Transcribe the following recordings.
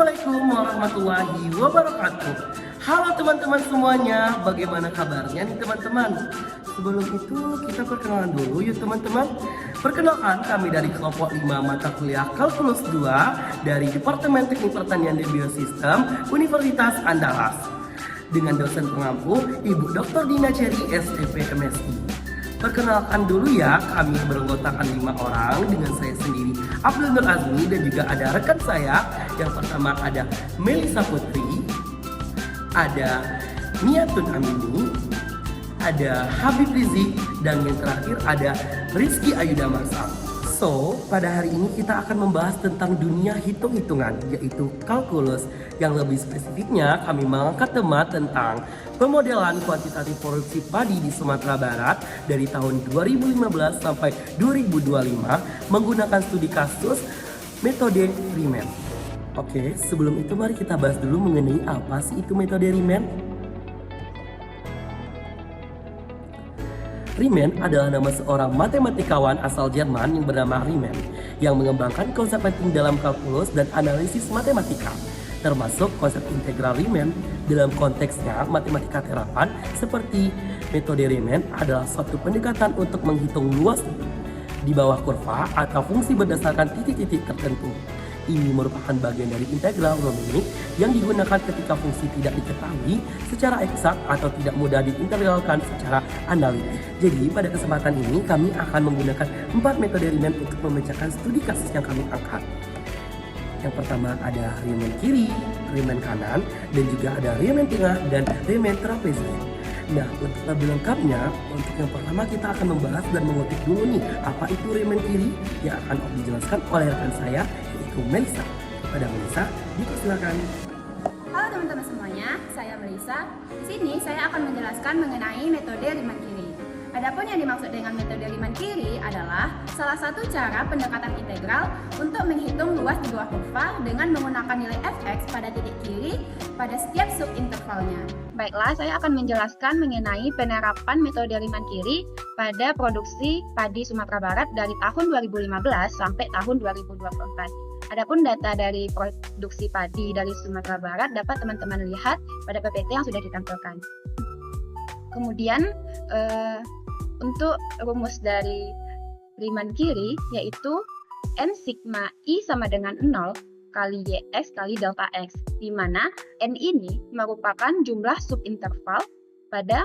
Assalamualaikum warahmatullahi wabarakatuh. Halo teman-teman semuanya, bagaimana kabarnya nih teman-teman? Sebelum itu kita perkenalan dulu yuk teman-teman. Perkenalkan kami dari kelompok 5 mata kuliah Kalkulus 2 dari Departemen Teknik Pertanian dan Biosistem Universitas Andalas. Dengan dosen pengampu Ibu Dr. Dina Cherry SPP MSI. Perkenalkan dulu ya, kami beranggotakan 5 orang dengan saya sendiri Abdul Nur Azmi dan juga ada rekan saya. Yang pertama ada Melisa Putri, ada Niatun Amini, ada Habib Rizik, dan yang terakhir ada Rizky Ayuda Marsam. So, pada hari ini kita akan membahas tentang dunia hitung-hitungan, yaitu kalkulus. Yang lebih spesifiknya, kami mengangkat tema tentang pemodelan kuantitatif produksi padi di Sumatera Barat dari tahun 2015 sampai 2025 menggunakan studi kasus metode Riemann. Oke, sebelum itu mari kita bahas dulu mengenai apa sih itu metode Riemann. Riemann adalah nama seorang matematikawan asal Jerman yang bernama Riemann yang mengembangkan konsep penting dalam kalkulus dan analisis matematika, termasuk konsep integral Riemann. Dalam konteksnya, matematika terapan seperti metode Riemann adalah suatu pendekatan untuk menghitung luas di bawah kurva atau fungsi berdasarkan titik-titik tertentu. Ini merupakan bagian dari integral Romanik yang digunakan ketika fungsi tidak diketahui secara eksak atau tidak mudah diintegralkan secara analitik. Jadi pada kesempatan ini kami akan menggunakan 4 metode Riemann untuk memecahkan studi kasus yang kami angkat. Yang pertama ada Riemann kiri, Riemann kanan, dan juga ada Riemann tengah dan Riemann trapezoid. Nah, untuk lebih lengkapnya, untuk yang pertama kita akan membahas dan mengutip dulu nih apa itu Riemann kiri yang akan dijelaskan oleh rekan saya yaitu Melisa. Kepada Melisa, dipersilakan. Halo teman-teman semuanya, saya Melisa. Di sini saya akan menjelaskan mengenai metode Riemann kiri. Adapun yang dimaksud dengan metode Riemann kiri adalah salah satu cara pendekatan integral untuk menghitung luas di bawah kurva dengan menggunakan nilai fx pada titik kiri pada setiap subintervalnya. Baiklah, saya akan menjelaskan mengenai penerapan metode Riemann kiri pada produksi padi Sumatera Barat dari tahun 2015 sampai tahun 2024. Adapun data dari produksi padi dari Sumatera Barat dapat teman-teman lihat pada PPT yang sudah ditampilkan. Kemudian untuk rumus dari Riemann kiri yaitu N sigma I sama dengan 0 kali Yx kali delta X, di mana N ini merupakan jumlah subinterval pada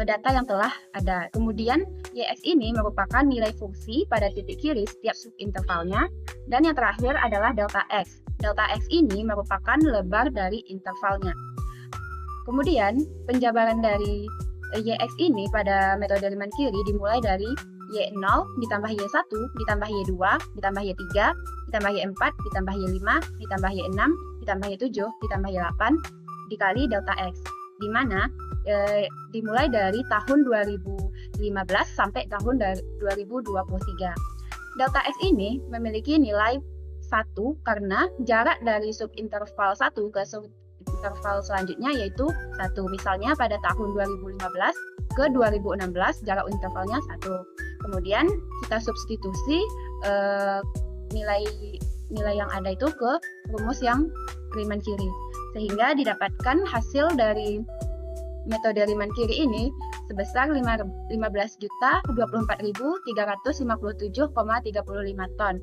data yang telah ada. Kemudian Yx ini merupakan nilai fungsi pada titik kiri setiap subintervalnya, dan yang terakhir adalah delta X. Delta X ini merupakan lebar dari intervalnya. Kemudian penjabaran dari Yx ini pada metode Riemann kiri dimulai dari Y0 ditambah Y1 ditambah Y2 ditambah Y3 ditambah Y4 ditambah Y5 ditambah Y6 ditambah Y7 ditambah Y8 dikali delta X, di mana dimulai dari tahun 2015 sampai tahun 2023. Delta X ini memiliki nilai 1 karena jarak dari subinterval 1 ke subinterval selanjutnya yaitu 1. Misalnya pada tahun 2015 ke 2016 jarak intervalnya 1. Kemudian kita substitusi nilai yang ada itu ke rumus yang Riemann kiri, sehingga didapatkan hasil dari metode Riemann kiri ini sebesar 15.024.357,35 ton.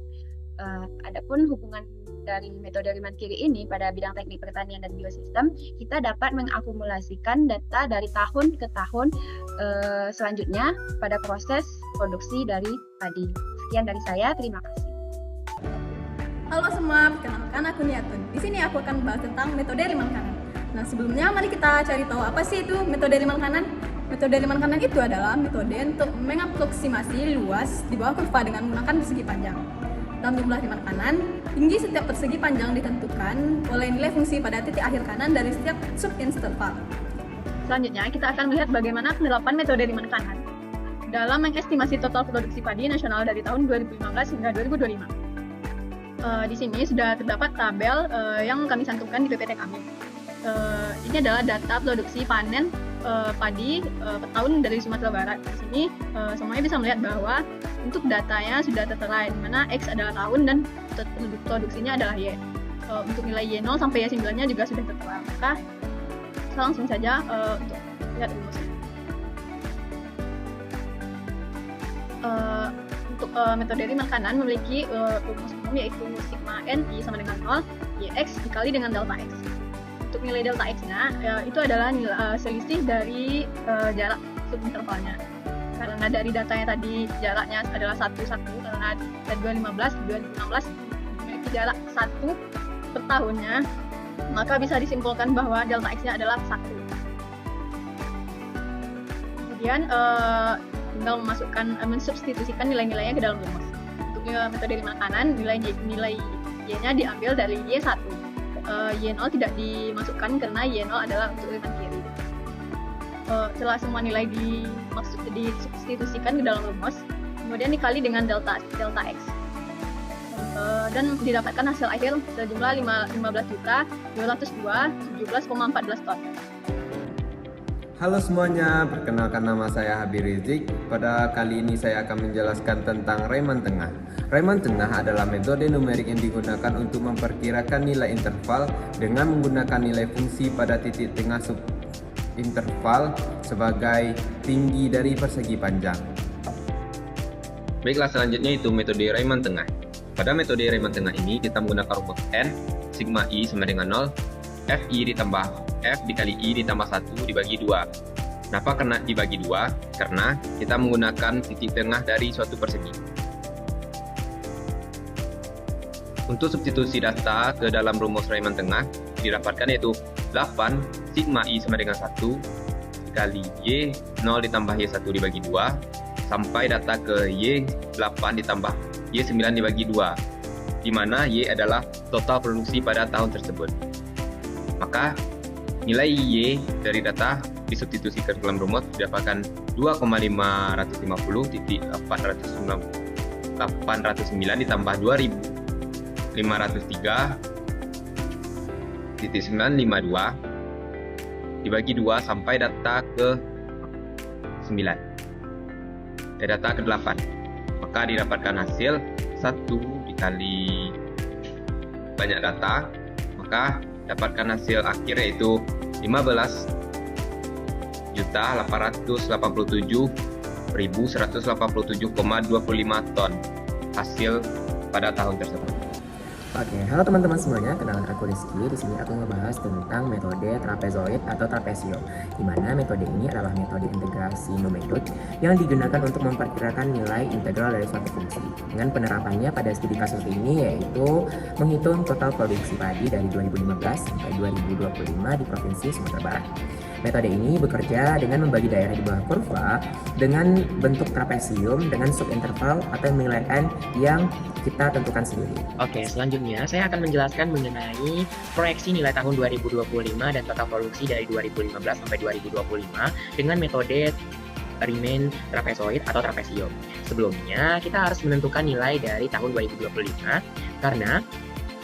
Adapun hubungan dari metode Riemann kiri ini pada bidang teknik pertanian dan biosistem, kita dapat mengakumulasikan data dari tahun ke tahun selanjutnya pada proses produksi dari padi. Sekian dari saya, terima kasih. Halo semua, perkenalkan aku Niatun. Di sini aku akan membahas tentang metode Riemann kanan. Nah, sebelumnya mari kita cari tahu apa sih itu metode Riemann kanan. Metode Riemann kanan itu adalah metode untuk mengaproksimasi luas di bawah kurva dengan menggunakan persegi panjang. Dalam jumlah Riemann kanan, tinggi setiap persegi panjang ditentukan oleh nilai fungsi pada titik akhir kanan dari setiap subinterval. Selanjutnya, kita akan melihat bagaimana penerapan metode Riemann kanan dalam mengestimasi total produksi padi nasional dari tahun 2015 hingga 2025. Di sini sudah terdapat tabel yang kami cantumkan di PPT kami. Ini adalah data produksi panen padi per tahun dari Sumatera Barat. Di sini semuanya bisa melihat bahwa untuk datanya sudah tertera, di mana X adalah tahun dan produksinya adalah Y. Untuk nilai Y0 sampai Y9-nya juga sudah tertera. Maka kita langsung saja untuk lihat rumusnya. Untuk metode Riemann kanan memiliki rumus umum yaitu sigma NI sama dengan 0 YX dikali dengan delta X. Untuk nilai delta X-nya itu adalah selisih dari jarak subintervalnya. Karena dari datanya tadi jaraknya adalah 1, karena dari 2015 memiliki jarak 1 per tahunnya, maka bisa disimpulkan bahwa delta X-nya adalah 1. Kemudian tinggal mensubstitusikan nilai-nilainya ke dalam rumus. Untuk metode Riemann kanan, nilai Y-nya diambil dari Y1. Y0 tidak dimasukkan karena Y0 adalah untuk Riemann kiri. Setelah semua nilai disubstitusikan ke dalam rumus, kemudian dikali dengan delta X, dan didapatkan hasil akhir sejumlah 15.202.17,14 ton. Halo semuanya, perkenalkan nama saya Habib Rizik. Pada kali ini saya akan menjelaskan tentang Riemann tengah. Riemann tengah adalah metode numerik yang digunakan untuk memperkirakan nilai interval dengan menggunakan nilai fungsi pada titik tengah subinterval sebagai tinggi dari persegi panjang. Baiklah, selanjutnya itu metode Riemann tengah. Pada metode Riemann tengah ini kita menggunakan rumus N, sigma I sama dengan 0, Fi ditambah F dikali I ditambah 1 dibagi 2. Kenapa kena dibagi 2? Karena kita menggunakan titik tengah dari suatu persegi. Untuk substitusi data ke dalam rumus Riemann tengah didapatkan yaitu 8 sigma I sama dengan 1 dikali Y0 ditambah Y1 dibagi 2 sampai data ke Y8 ditambah Y9 dibagi 2, di mana Y adalah total produksi pada tahun tersebut. Maka nilai Y dari data disubstitusikan ke dalam rumus didapatkan 2,550.809 ditambah 2.503.952 dibagi 2 sampai data ke 9 dan data ke 8. Maka didapatkan hasil 1 dikali banyak data, maka dapatkan hasil akhir yaitu 15.187.185 ton hasil pada tahun tersebut. Oke, halo teman-teman semuanya, kenalkan aku Rizky. Di sini aku ngebahas tentang metode trapezoid atau trapezio, di mana metode ini adalah metode integrasi numerik yang digunakan untuk memperkirakan nilai integral dari suatu fungsi. Dengan penerapannya pada studi kasus ini yaitu menghitung total produksi padi dari 2015 sampai 2025 di Provinsi Sumatera Barat. Metode ini bekerja dengan membagi daerah di bawah kurva dengan bentuk trapesium dengan subinterval atau nilai n yang kita tentukan sendiri. Oke, selanjutnya saya akan menjelaskan mengenai proyeksi nilai tahun 2025 dan total produksi dari 2015 sampai 2025 dengan metode Riemann trapezoid atau trapesium. Sebelumnya, kita harus menentukan nilai dari tahun 2025 karena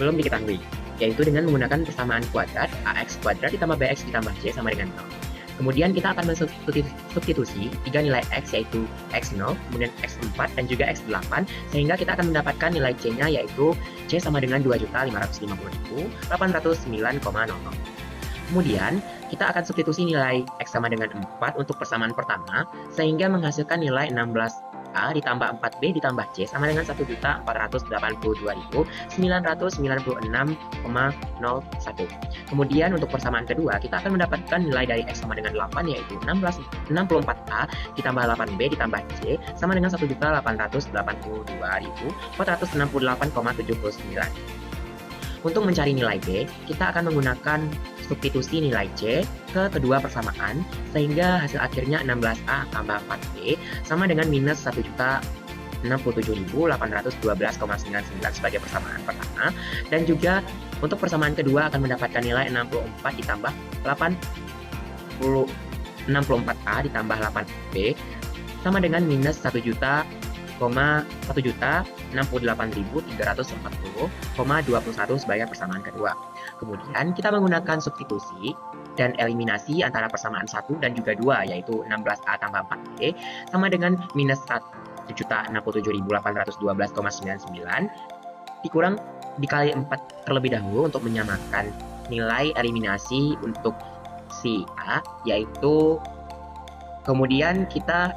belum diketahui, yaitu dengan menggunakan persamaan kuadrat ax kuadrat ditambah bx ditambah c sama dengan 0. Kemudian kita akan mensubstitusi tiga nilai x yaitu x0, kemudian x4 dan juga x8 sehingga kita akan mendapatkan nilai c-nya yaitu c sama dengan 2.550.809,00. Kemudian kita akan substitusi nilai x sama dengan 4 untuk persamaan pertama sehingga menghasilkan nilai 16a ditambah 4b ditambah c sama dengan 1.482.996,01. Kemudian untuk persamaan kedua kita akan mendapatkan nilai dari x sama dengan 8 yaitu 64a ditambah 8b ditambah c sama dengan 1.882.468,79. Untuk mencari nilai B, kita akan menggunakan substitusi nilai C ke kedua persamaan, sehingga hasil akhirnya 16A tambah 4B sama dengan minus 1.067.812,99 sebagai persamaan pertama. Dan juga untuk persamaan kedua akan mendapatkan nilai 64 ditambah 64A ditambah 8B sama dengan minus 1.068.340,21 sebagai persamaan kedua. Kemudian kita menggunakan substitusi dan eliminasi antara persamaan 1 dan juga 2 yaitu 16A tambah 4B sama dengan minus 1.067.812,99 dikurang dikali 4 terlebih dahulu untuk menyamakan nilai eliminasi untuk si A, yaitu kemudian kita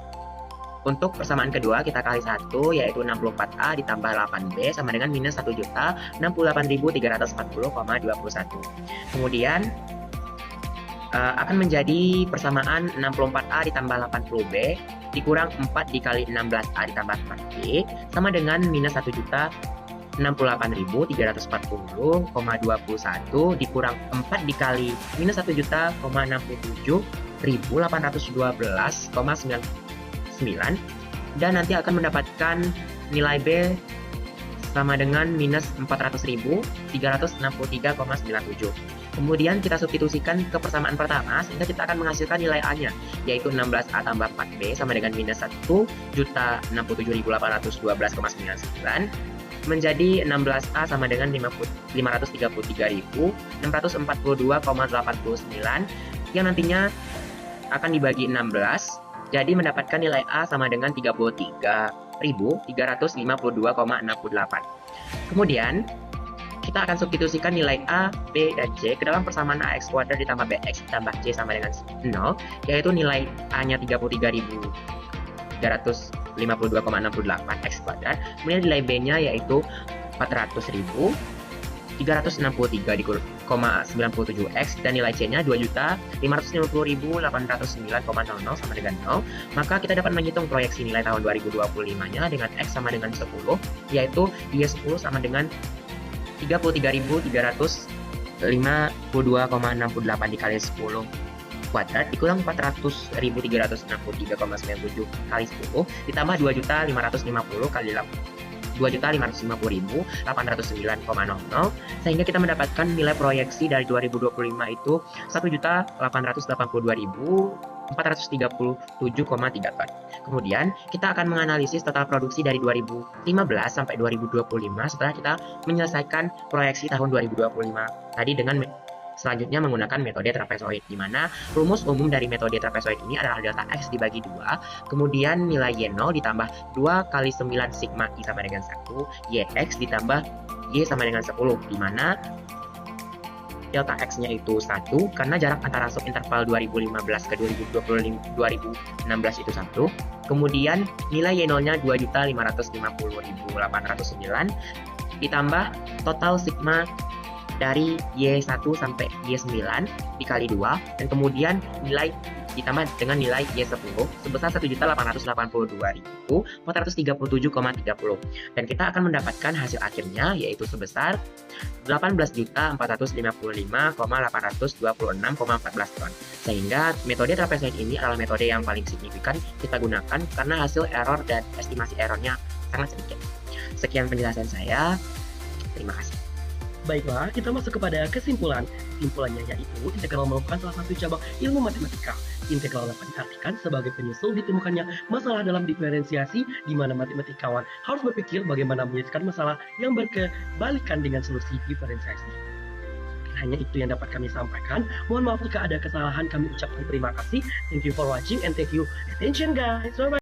untuk persamaan kedua kita kali 1, yaitu 64A ditambah 8B sama dengan minus 1.068.340,21. Kemudian akan menjadi persamaan 64A ditambah 80B dikurang 4 dikali 16A ditambah 4B sama dengan minus 1.068.340,21 dikurang 4 dikali minus 1.067.812,9 dan nanti akan mendapatkan nilai B sama dengan minus 400.363,97. Kemudian kita substitusikan ke persamaan pertama sehingga kita akan menghasilkan nilai A-nya, yaitu 16A tambah 4B sama dengan minus 1.067.812,99 menjadi 16A sama dengan 533.642,89 yang nantinya akan dibagi 16, jadi mendapatkan nilai A sama dengan 33.352,68. Kemudian kita akan substitusikan nilai A, B, dan C ke dalam persamaan AX kuadrat ditambah BX ditambah C sama dengan 0, yaitu nilai A-nya 33.352,68 X kuadrat, kemudian nilai B-nya yaitu 400.363,97 X, dan nilai C-nya 2.550.809,00 sama dengan 0. Maka kita dapat menghitung proyeksi nilai tahun 2025-nya dengan X sama dengan 10, yaitu Y10 sama dengan 33.352,68 dikali 10 kuadrat dikurang 400.363,97 kali 10 ditambah 2.550 kali 2.550.809,00 sehingga kita mendapatkan nilai proyeksi dari 2025 itu 1.882.437,3 ton. Kemudian kita akan menganalisis total produksi dari 2015 sampai 2025 setelah kita menyelesaikan proyeksi tahun 2025 tadi dengan selanjutnya menggunakan metode trapezoid, di mana rumus umum dari metode trapezoid ini adalah delta X dibagi 2, kemudian nilai Y0 ditambah 2 kali 9 sigma I sama dengan 1, YX ditambah Y sama dengan 10, di mana delta X-nya itu 1 karena jarak antara subinterval 2015 ke 2016 itu 1, kemudian nilai Y0-nya 2.550.809 ditambah total sigma dari Y1 sampai Y9 dikali 2 dan kemudian nilai ditambah dengan nilai Y10 sebesar 1.882.437,30 dan kita akan mendapatkan hasil akhirnya yaitu sebesar 18.455.826,14 ton. Sehingga metode trapezoid ini adalah metode yang paling signifikan kita gunakan karena hasil error dan estimasi errornya sangat sedikit. Sekian penjelasan saya. Terima kasih. Baiklah, kita masuk kepada kesimpulan. Kesimpulannya yaitu integral merupakan salah satu cabang ilmu matematika. Integral dapat diartikan sebagai penyusul ditemukannya masalah dalam diferensiasi di mana matematikawan harus berpikir bagaimana menyelesaikan masalah yang berkebalikan dengan solusi diferensiasi. Hanya itu yang dapat kami sampaikan. Mohon maaf jika ada kesalahan, kami ucapkan terima kasih. Thank you for watching and thank you attention guys. Bye-bye.